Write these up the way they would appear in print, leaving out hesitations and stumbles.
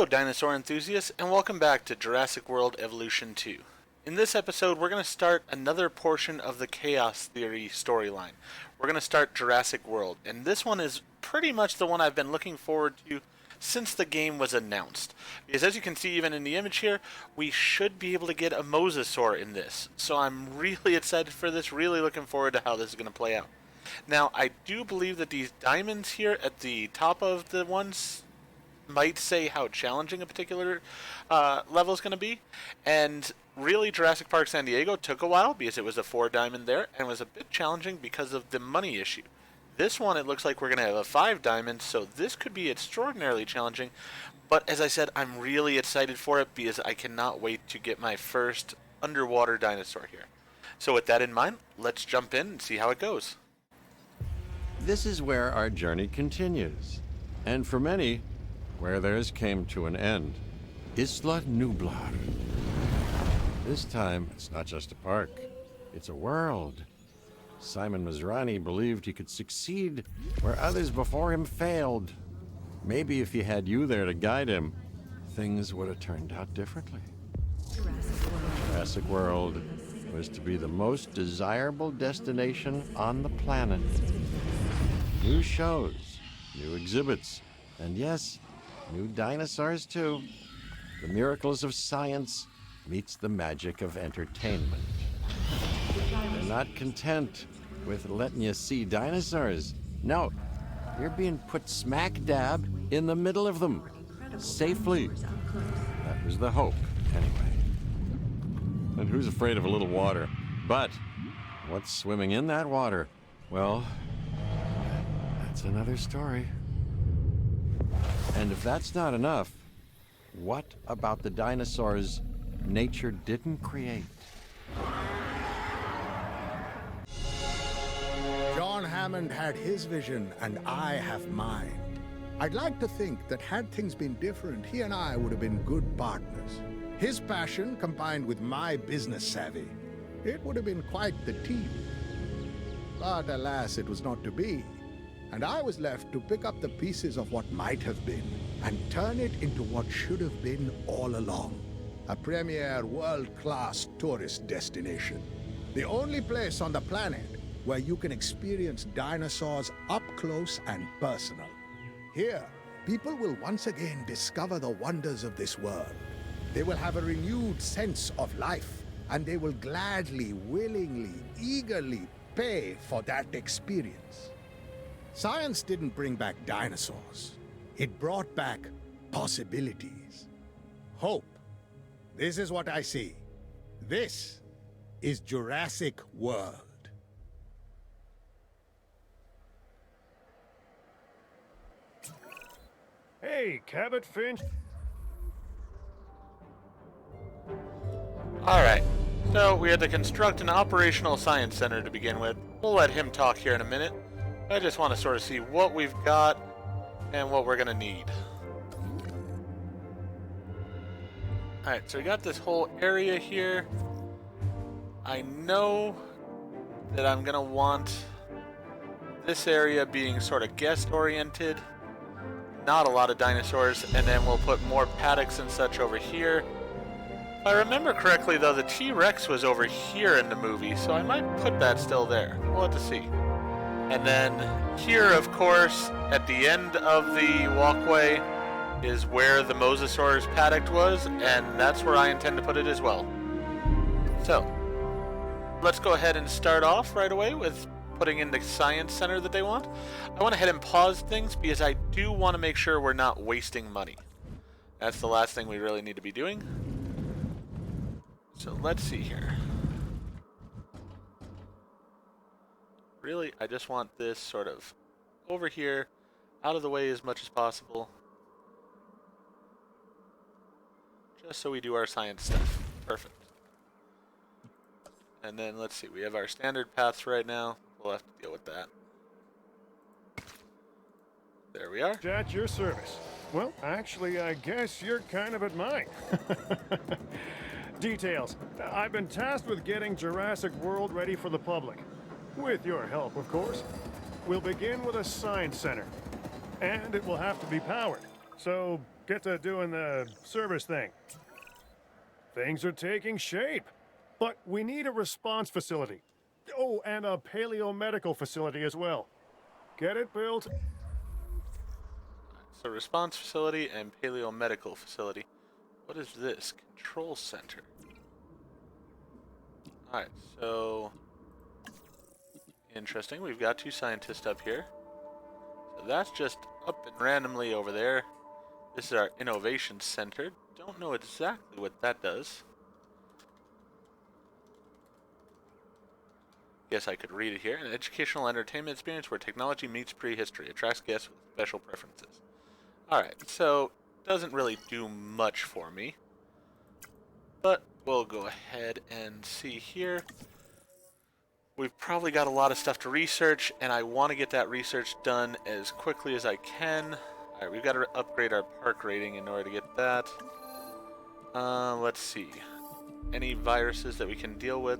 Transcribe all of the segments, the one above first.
dinosaur enthusiasts, and welcome back to Jurassic World Evolution 2. In this episode, we're going to start another portion of the Chaos Theory storyline. We're going to start Jurassic World, and this one is pretty much the one I've been looking forward to since the game was announced. Because as you can see even in the image here, we should be able to get a mosasaur in this. So I'm really excited for this, really looking forward to how this is going to play out. Now, I do believe that these diamonds here at the top of the ones might say how challenging a particular level is going to be, and really Jurassic Park San Diego took a while because it was a 4 diamond there and was a bit challenging because of the money issue. This one, it looks like we're going to have a 5 diamond, so this could be extraordinarily challenging, but as I said, I'm really excited for it because I cannot wait to get my first underwater dinosaur here. So with that in mind, let's jump in and see how it goes. This is where our journey continues, and for many, where theirs came to an end. Isla Nublar. This time, it's not just a park, it's a world. Simon Masrani believed he could succeed where others before him failed. Maybe if he had you there to guide him, things would have turned out differently. Jurassic World was to be the most desirable destination on the planet. New shows, new exhibits, and yes, new dinosaurs, too. The miracles of science meets the magic of entertainment. They're not content with letting you see dinosaurs. No, you're being put smack dab in the middle of them. Safely. That was the hope, anyway. And who's afraid of a little water? But what's swimming in that water? Well, that's another story. And if that's not enough, what about the dinosaurs nature didn't create? John Hammond had his vision, and I have mine. I'd like to think that had things been different, he and I would have been good partners. His passion combined with my business savvy, it would have been quite the team. But alas, it was not to be. And I was left to pick up the pieces of what might have been and turn it into what should have been all along. A premier world-class tourist destination. The only place on the planet where you can experience dinosaurs up close and personal. Here, people will once again discover the wonders of this world. They will have a renewed sense of life, and they will gladly, willingly, eagerly pay for that experience. Science didn't bring back dinosaurs. It brought back possibilities. Hope. This is what I see. This is Jurassic World. Hey, Cabot Finch. Alright, so we had to construct an operational science center to begin with. We'll let him talk here in a minute. I just want to sort of see what we've got and what we're going to need. Alright, so we got this whole area here. I know that I'm going to want this area being sort of guest-oriented. Not a lot of dinosaurs, and then we'll put more paddocks and such over here. If I remember correctly, though, the T-Rex was over here in the movie, so I might put that still there. We'll have to see. And then here, of course, at the end of the walkway is where the mosasaur's paddock was, and that's where I intend to put it as well. So, let's go ahead and start off right away with putting in the science center that they want. I went ahead and paused things because I do want to make sure we're not wasting money. That's the last thing we really need to be doing. So let's see here. Really, I just want this sort of over here, out of the way as much as possible. Just so we do our science stuff. Perfect. And then let's see, we have our standard paths right now. We'll have to deal with that. There we are. At your service. Well, actually, I guess you're kind of at mine. Details. I've been tasked with getting Jurassic World ready for the public. With your help, of course. We'll begin with a science center. And it will have to be powered. So get to doing the service thing. Things are taking shape. But we need a response facility. Oh, and a paleomedical facility as well. Get it built? So response facility and paleomedical facility. What is this? Control center. Alright, so interesting. We've got 2 scientists up here. So that's just up and randomly over there. This is our innovation center. Don't know exactly what that does. Guess I could read it here. An educational entertainment experience where technology meets prehistory. Attracts guests with special preferences. Alright, so doesn't really do much for me. But we'll go ahead and see here. We've probably got a lot of stuff to research, and I want to get that research done as quickly as I can. Alright, we've got to upgrade our park rating in order to get that. Let's see. Any viruses that we can deal with.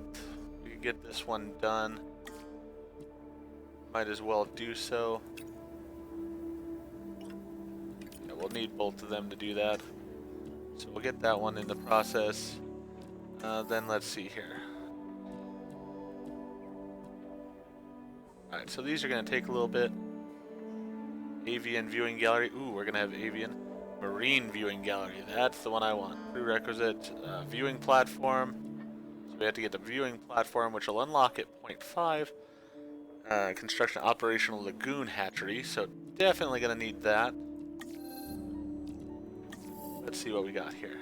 We can get this one done. Might as well do so. Yeah, we'll need both of them to do that. So we'll get that one in the process. Then let's see here. Alright, so these are going to take a little bit. Avian viewing gallery. Ooh, we're going to have avian. Marine viewing gallery. That's the one I want. Prerequisite viewing platform. So we have to get the viewing platform, which will unlock at 0.5. Construction operational lagoon hatchery. So definitely going to need that. Let's see what we got here.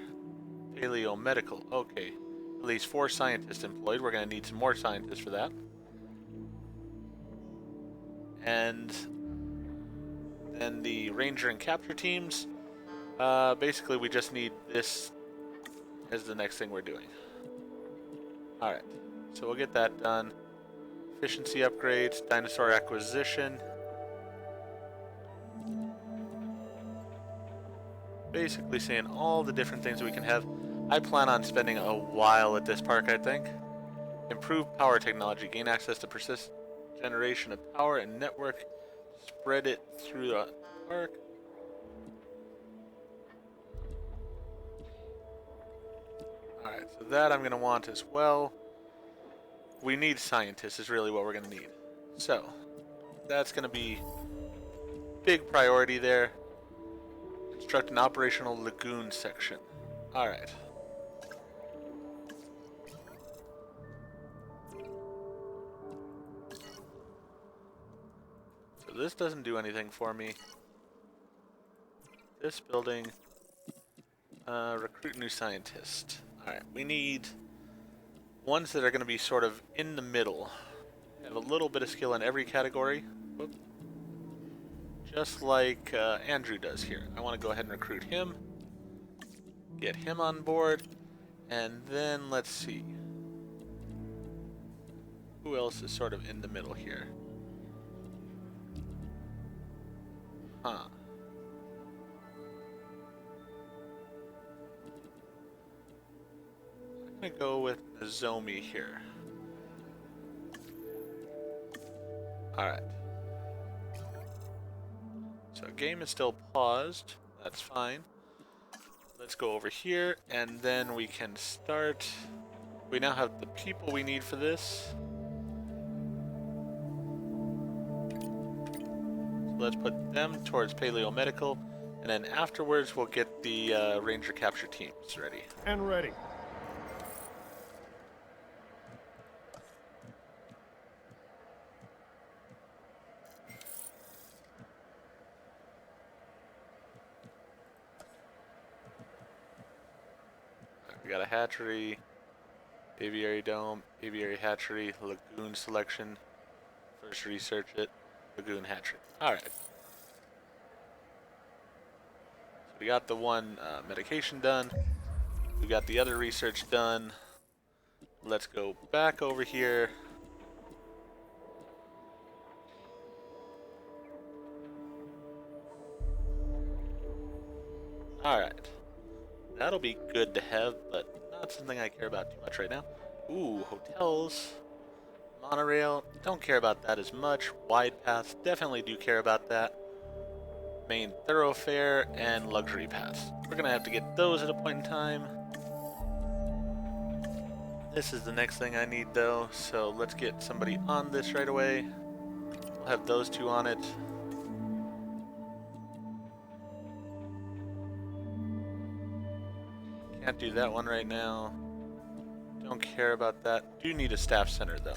Paleomedical. Okay. At least 4 scientists employed. We're going to need some more scientists for that. And then the ranger and capture teams. Basically, we just need this as the next thing we're doing. Alright. So we'll get that done. Efficiency upgrades. Dinosaur acquisition. Basically saying all the different things we can have. I plan on spending a while at this park, I think. Improve power technology. Gain access to persistent generation of power and network. Spread it through the park. Alright, so that I'm going to want as well. We need scientists is really what we're going to need. So, that's going to be big priority there. Construct an operational lagoon section. Alright. So this doesn't do anything for me. This building. Recruit new scientist. Alright, we need ones that are going to be sort of in the middle. Have a little bit of skill in every category. Whoop. Just like Andrew does here. I want to go ahead and recruit him. Get him on board. And then let's see. Who else is sort of in the middle here? Huh. I'm going to go with Nozomi here. Alright. So game is still paused. That's fine. Let's go over here and then we can start. We now have the people we need for this. So let's put them towards paleomedical, and then afterwards we'll get the ranger capture teams ready. And ready. We got a hatchery, aviary dome, aviary hatchery, lagoon selection. First research it, lagoon hatchery. Alright. So we got the one medication done. We got the other research done. Let's go back over here. Alright. That'll be good to have, but not something I care about too much right now. Ooh, hotels. Monorail. Don't care about that as much. Wide paths. Definitely do care about that. main thoroughfare, and luxury paths. We're gonna have to get those at a point in time. This is the next thing I need though, so let's get somebody on this right away. We'll have those two on it. Can't do that one right now. Don't care about that. Do need a staff center though,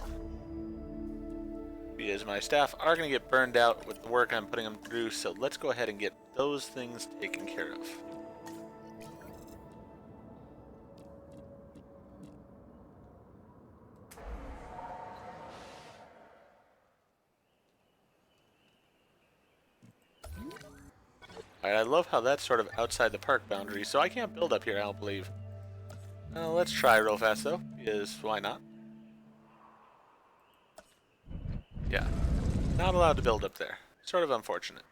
because my staff are going to get burned out with the work I'm putting them through, so let's go ahead and get those things taken care of. Alright, I love how that's sort of outside the park boundary, so I can't build up here, I don't believe. Let's try real fast though, because why not? Yeah, not allowed to build up there. Sort of unfortunate.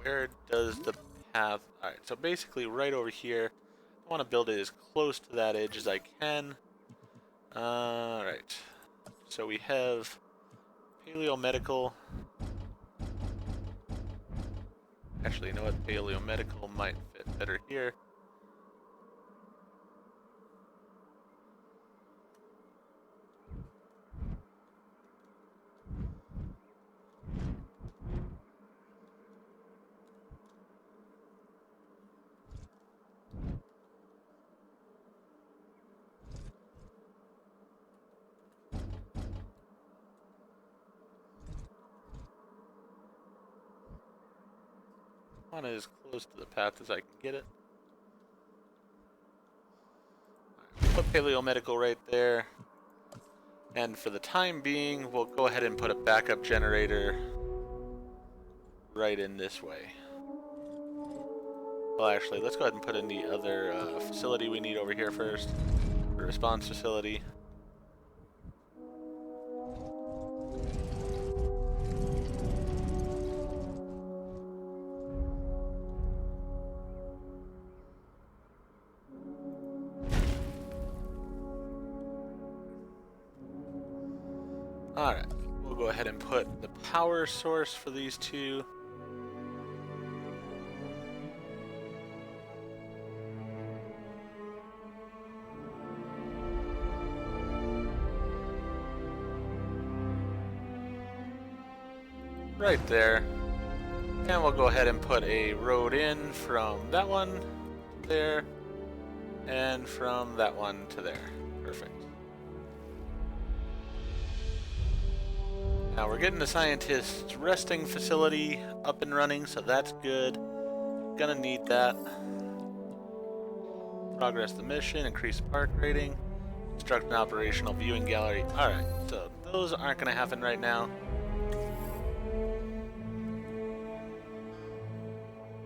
Where does the path... Alright, so basically right over here. I want to build it as close to that edge as I can. Alright. So we have paleomedical. Actually, you know what? Paleomedical might fit better here. I want it as close to the path as I can get it. Put paleomedical right there. And for the time being, we'll go ahead and put a backup generator right in this way. Well, actually, let's go ahead and put in the other facility we need over here first. The response facility. Alright, we'll go ahead and put the power source for these two. Right there. And we'll go ahead and put a road in from that one there, and from that one to there. Perfect. Now we're getting the scientist's resting facility up and running, so that's good. Gonna need that. Progress the mission, increase park rating, construct an operational viewing gallery. Alright, so those aren't gonna happen right now.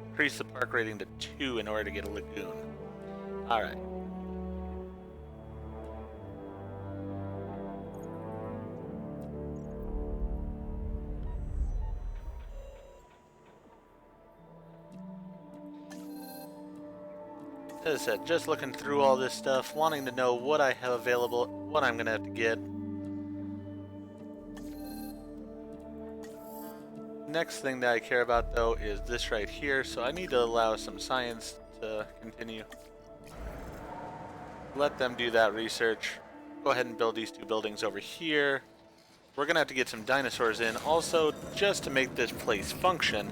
Increase the park rating to 2 in order to get a lagoon. Alright. As I said, just looking through all this stuff, wanting to know what I have available, what I'm going to have to get. Next thing that I care about though is this right here, so I need to allow some science to continue. Let them do that research. Go ahead and build these two buildings over here. We're going to have to get some dinosaurs in also, just to make this place function.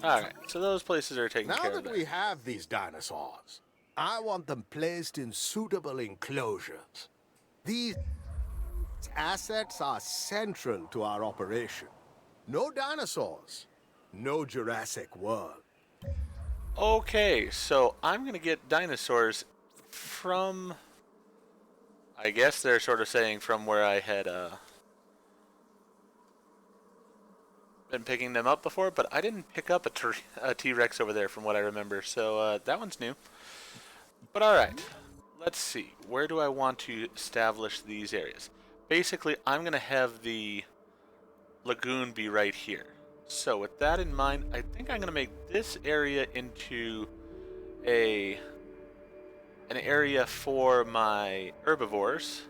Alright, so those places are taken Now care of. that we have these dinosaurs, I want them placed in suitable enclosures. These assets are central to our operation. No dinosaurs, no Jurassic World. Okay, so I'm going to get dinosaurs from... I guess they're sort of saying from where I had been picking them up before, but I didn't pick up a T-Rex over there from what I remember, so that one's new. But alright, let's see. Where do I want to establish these areas? Basically, I'm going to have the lagoon be right here. So with that in mind, I think I'm going to make this area into an area for my herbivores.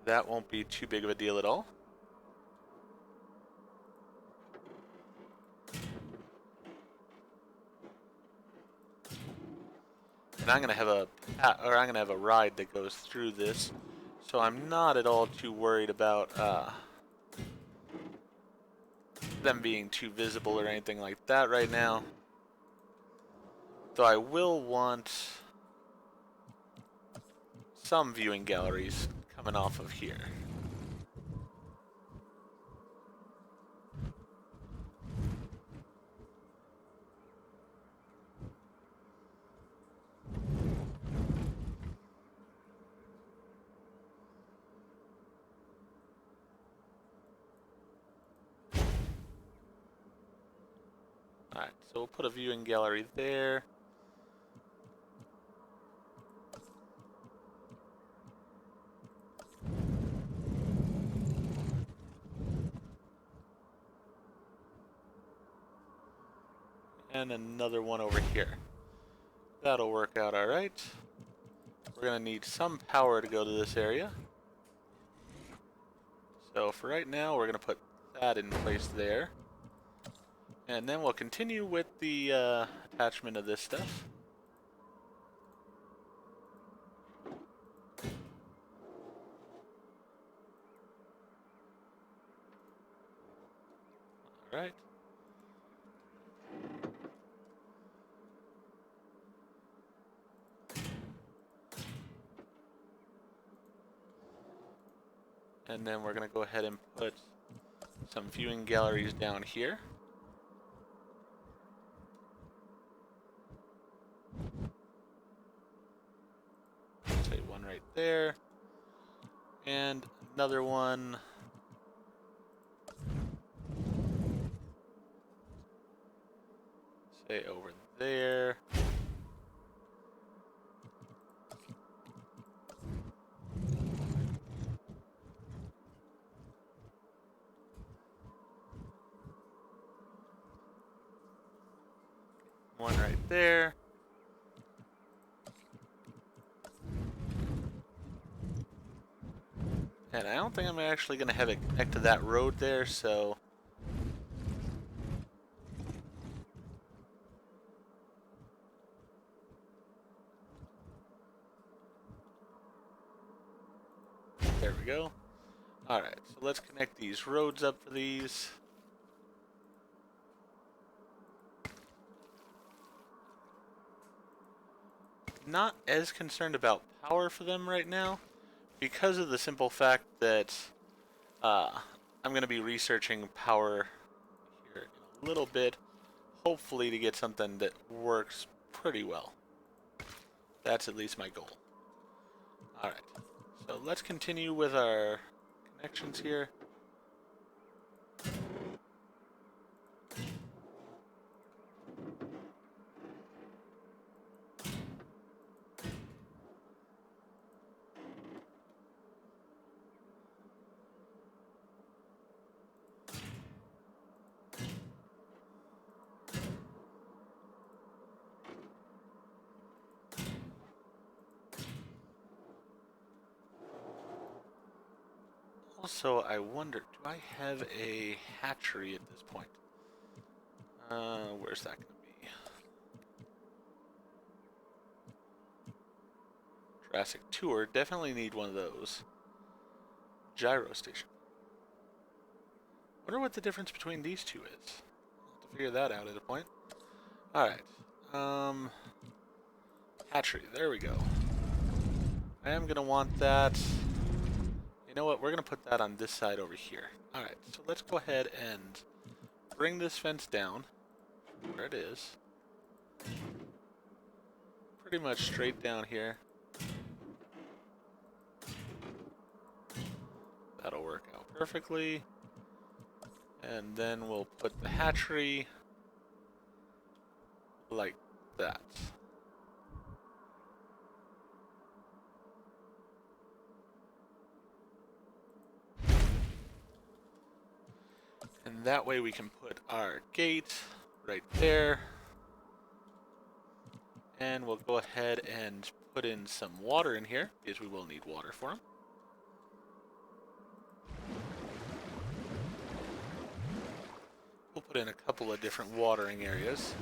That won't be too big of a deal at all. And I'm gonna have a ride that goes through this, so I'm not at all too worried about them being too visible or anything like that right now. Though I will want some viewing galleries coming off of here. Alright, so we'll put a viewing gallery there. And another one over here. That'll work out alright. We're gonna need some power to go to this area. So for right now, we're gonna put that in place there. And then we'll continue with the attachment of this stuff. Alright. And then we're going to go ahead and put some viewing galleries down here. Say one right there. And another one. Say over there. One right there. And I don't think I'm actually going to have it connect to that road there, so... There we go. Alright, so let's connect these roads up for these. Not as concerned about power for them right now, because of the simple fact that I'm going to be researching power here in a little bit, hopefully to get something that works pretty well. That's at least my goal. Alright, so let's continue with our connections here. Also, I wonder, do I have a hatchery at this point? Where's that going to be? Jurassic Tour, definitely need one of those. Gyro station. Wonder what the difference between these two is. I'll have to figure that out at a point. Alright. Hatchery, there we go. I am going to want that. You know what, we're going to put that on this side over here. Alright, so let's go ahead and bring this fence down. Where it is. Pretty much straight down here. That'll work out perfectly. And then we'll put the hatchery like that. And that way we can put our gate right there. And we'll go ahead and put in some water in here, because we will need water for them. We'll put in a couple of different watering areas.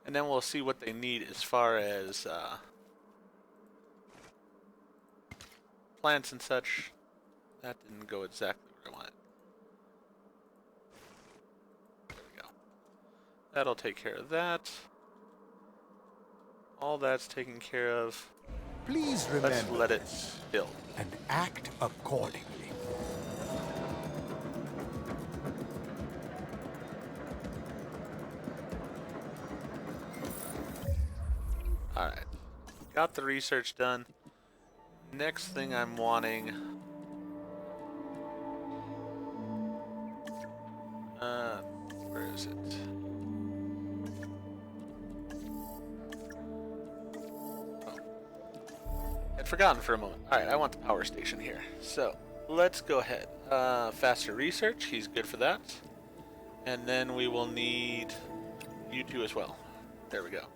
And then we'll see what they need as far as plants and such. That didn't go exactly where I wanted. There we go. That'll take care of that. All that's taken care of. Please Let's remember let it this build. and act accordingly. Alright. Got the research done. Next thing I'm wanting... where is it? I'd forgotten for a moment. Alright, I want the power station here. So, let's go ahead. Faster research, he's good for that. And then we will need you two as well. There we go.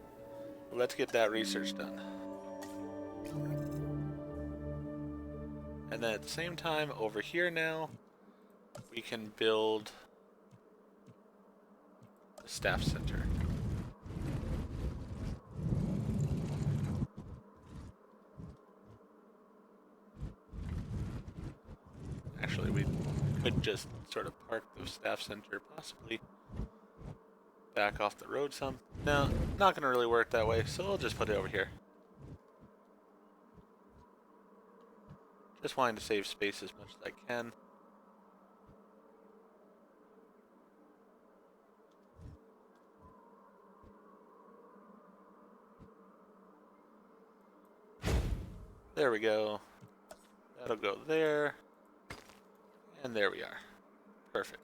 Let's get that research done. And then at the same time, over here now, we can build the staff center. Actually, we could just sort of park the staff center possibly back off the road some. No, not going to really work that way, so we'll just put it over here. Just wanting to save space as much as I can. There we go. That'll go there. And there we are. Perfect.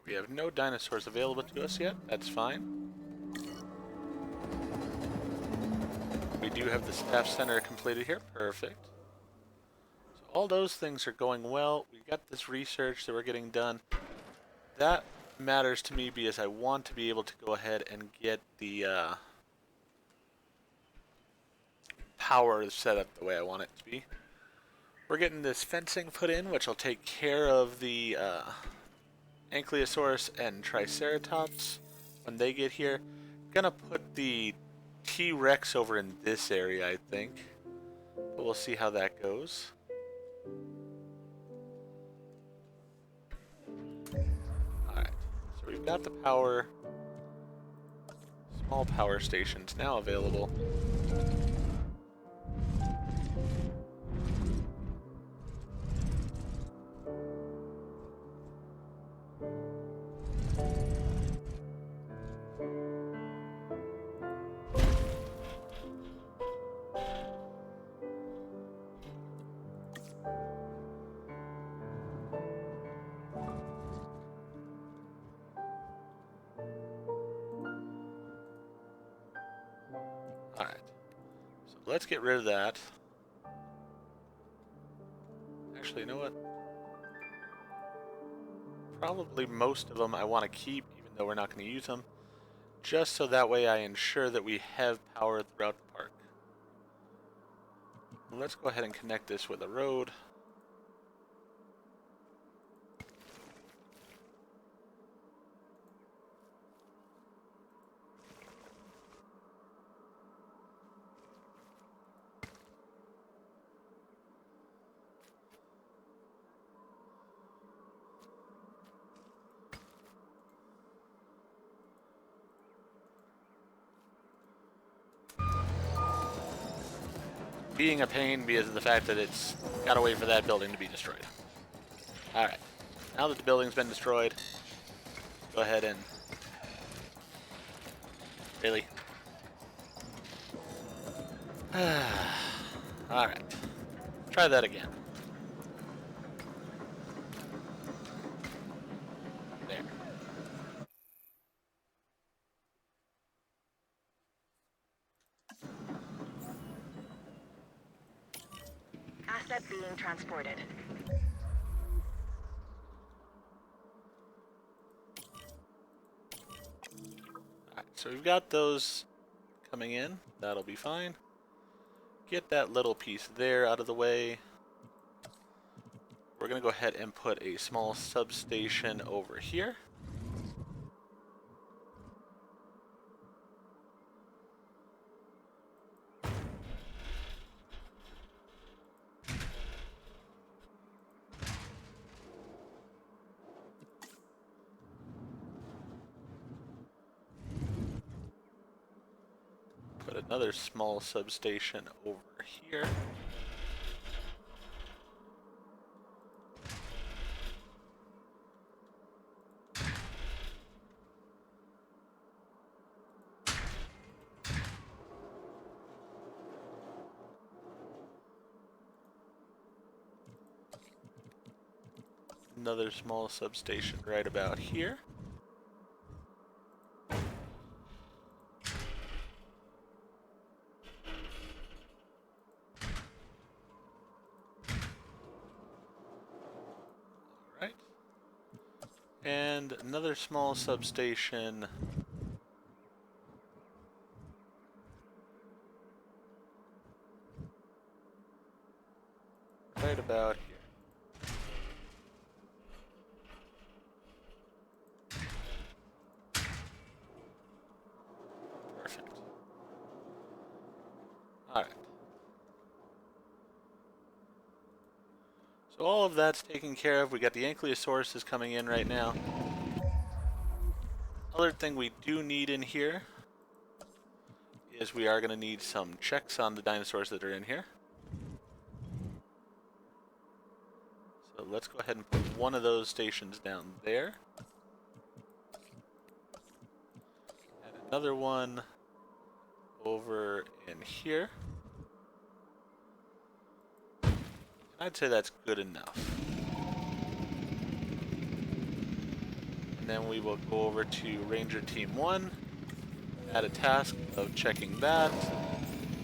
We have no dinosaurs available to us yet. That's fine. We do have the staff center completed here. Perfect. So all those things are going well. We got this research that we're getting done. That matters to me because I want to be able to go ahead and get the power set up the way I want it to be. We're getting this fencing put in, which will take care of the Ankylosaurus and Triceratops when they get here. Gonna put the T-Rex over in this area, I think. But we'll see how that goes. Alright, so we've got the power. Small power stations now available. Alright, so let's get rid of that. Actually, you know what? Probably most of them I want to keep, even though we're not going to use them. Just so that way I ensure that we have power throughout the park. Let's go ahead and connect this with a road. being a pain because of the fact that it's gotta wait for that building to be destroyed. Alright. Now that the building's been destroyed, go ahead and... Really? Alright. Try that again. There. Asset being transported. Alright, so we've got those coming in. That'll be fine. Get that little piece there out of the way. We're going to go ahead and put a small substation over here. Put another small substation over here. Another small substation right about here. Alright. And another small substation right about here. Perfect. Alright. So all of that's taken care of. We got the Ankylosaurus coming in right now. Other thing we do need in here is we are going to need some checks on the dinosaurs that are in here. So let's go ahead and put one of those stations down there. And another one over in here. I'd say that's good enough. And then we will go over to Ranger Team 1, add a task of checking that,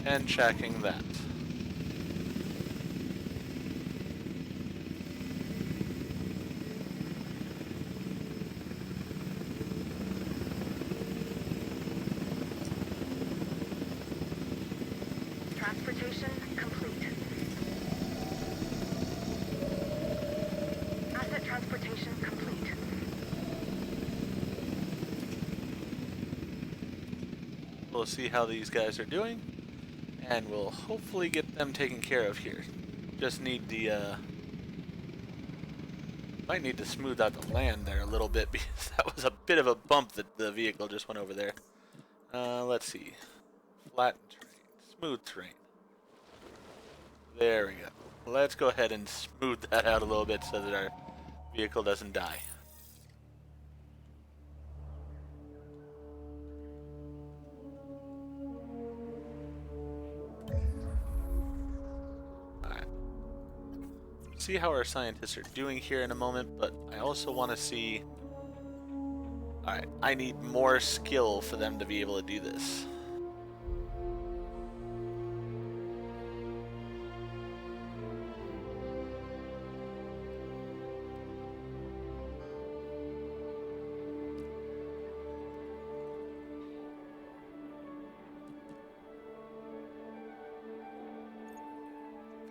and checking that. Transportation complete. Asset transportation complete. We'll see how these guys are doing, and we'll hopefully get them taken care of here. Just need the, might need to smooth out the land there a little bit because that was a bit of a bump that the vehicle just went over there. Let's see. Flatten terrain. Smooth terrain. There we go. Let's go ahead and smooth that out a little bit so that our vehicle doesn't die. Alright. See how our scientists are doing here in a moment, but I also want to see... Alright, I need more skill for them to be able to do this.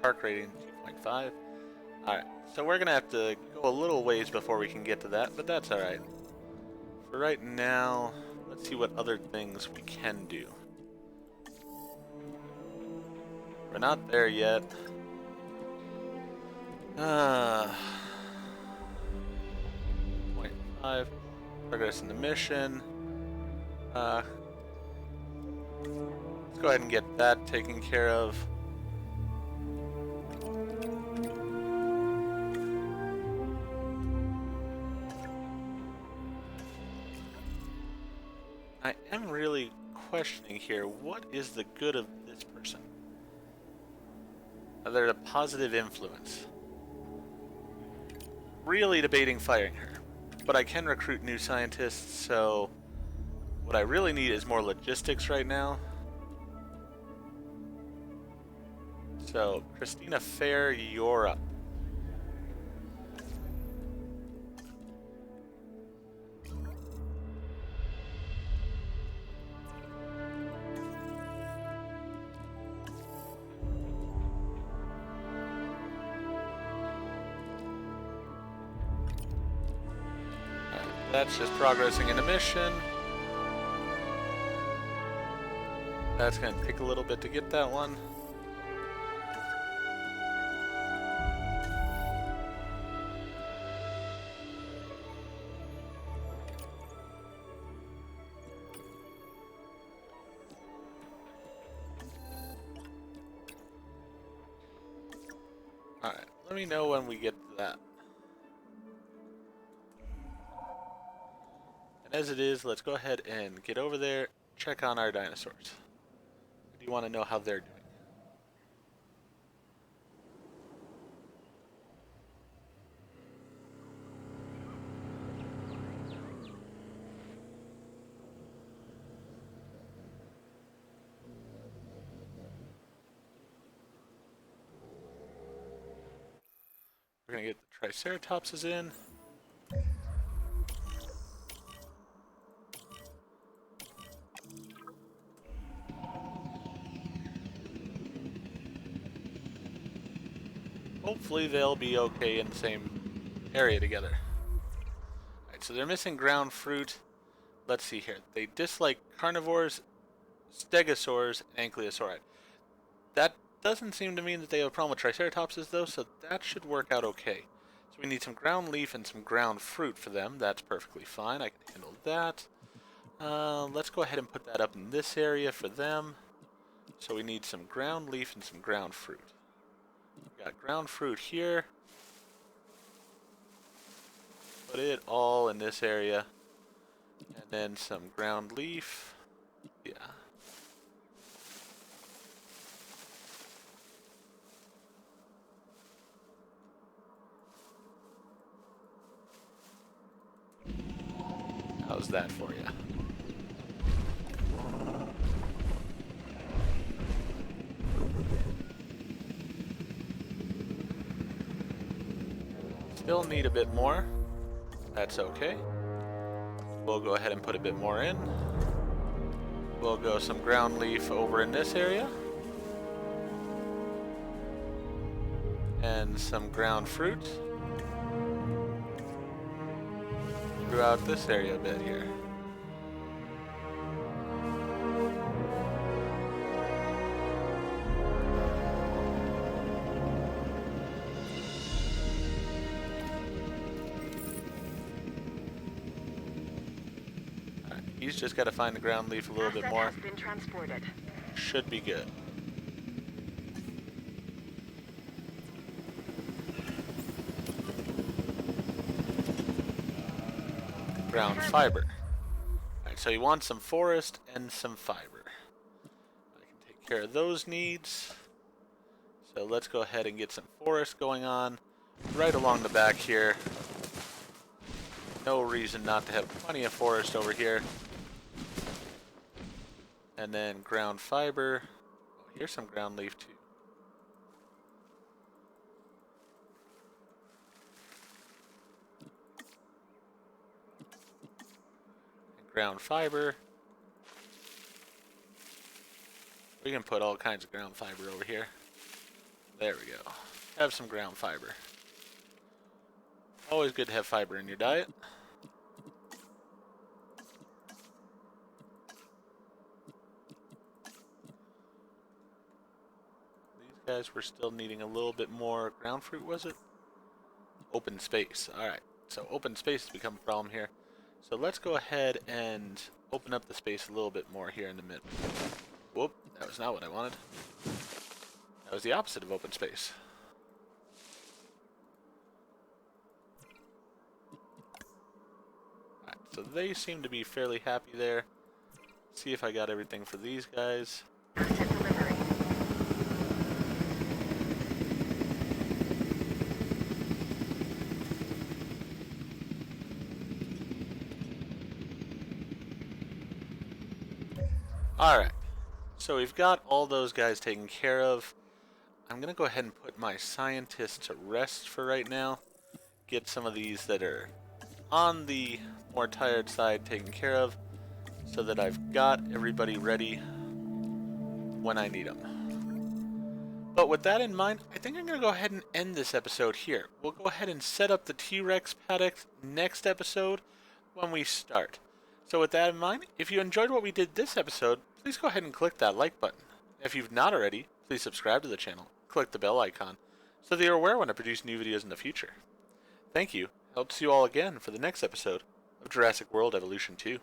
Park rating 2.5. Alright, so we're gonna have to go a little ways before we can get to that, but that's alright. For right now, let's see what other things we can do. We're not there yet. 0.5. Progress in the mission. Let's go ahead and get that taken care of. questioning here. What is the good of this person? Are they a positive influence? Really debating firing her. But I can recruit new scientists, so what I really need is more logistics right now. So, Christina Fair, you're up. That's just progressing in a mission. That's going to take a little bit to get that one. Alright, let me know when we get to that. And as it is, let's go ahead and get over there, check on our dinosaurs. Do you want to know how they're doing? We're going to get the Triceratopses in. Hopefully they'll be okay in the same area together. Alright, so they're missing ground fruit. Let's see here. They dislike carnivores, stegosaurs, and ankylosauri. That doesn't seem to mean that they have a problem with Triceratopses, though, so that should work out okay. So we need some ground leaf and some ground fruit for them. That's perfectly fine. I can handle that. Let's go ahead and put that up in this area for them. So we need some ground leaf and some ground fruit. We got ground fruit here. Put it all in this area. And then some ground leaf. Yeah. How's that for you? Still need a bit more. That's okay. We'll go ahead and put a bit more in. We'll go some ground leaf over in this area. And some ground fruit. Throughout this area a bit here. Alright, he's just got to find the ground leaf a little bit more. Has been transported. Should be good. Ground fiber. Alright, so you want some forest and some fiber. I can take care of those needs. So let's go ahead and get some forest going on right along the back here. No reason not to have plenty of forest over here. And then ground fiber. Oh, here's some ground leaf too. Ground fiber. We can put all kinds of ground fiber over here. There we go. Have some ground fiber. Always good to have fiber in your diet. These guys were still needing a little bit more ground fruit, was it? Open space. Alright, so open space has become a problem here. So let's go ahead and open up the space a little bit more here in the middle. Whoop, that was not what I wanted. That was the opposite of open space. Alright, so they seem to be fairly happy there. see if I got everything for these guys. Asset delivery. Alright, so we've got all those guys taken care of. I'm going to go ahead and put my scientists to rest for right now. Get some of these that are on the more tired side taken care of, so that I've got everybody ready when I need them. But with that in mind, I think I'm going to go ahead and end this episode here. We'll go ahead and set up the T-Rex paddock next episode when we start. So with that in mind, if you enjoyed what we did this episode, please go ahead and click that like button. If you've not already, please subscribe to the channel. Click the bell icon so that you're aware when I produce new videos in the future. Thank you. I hope to see you all again for the next episode of Jurassic World Evolution 2.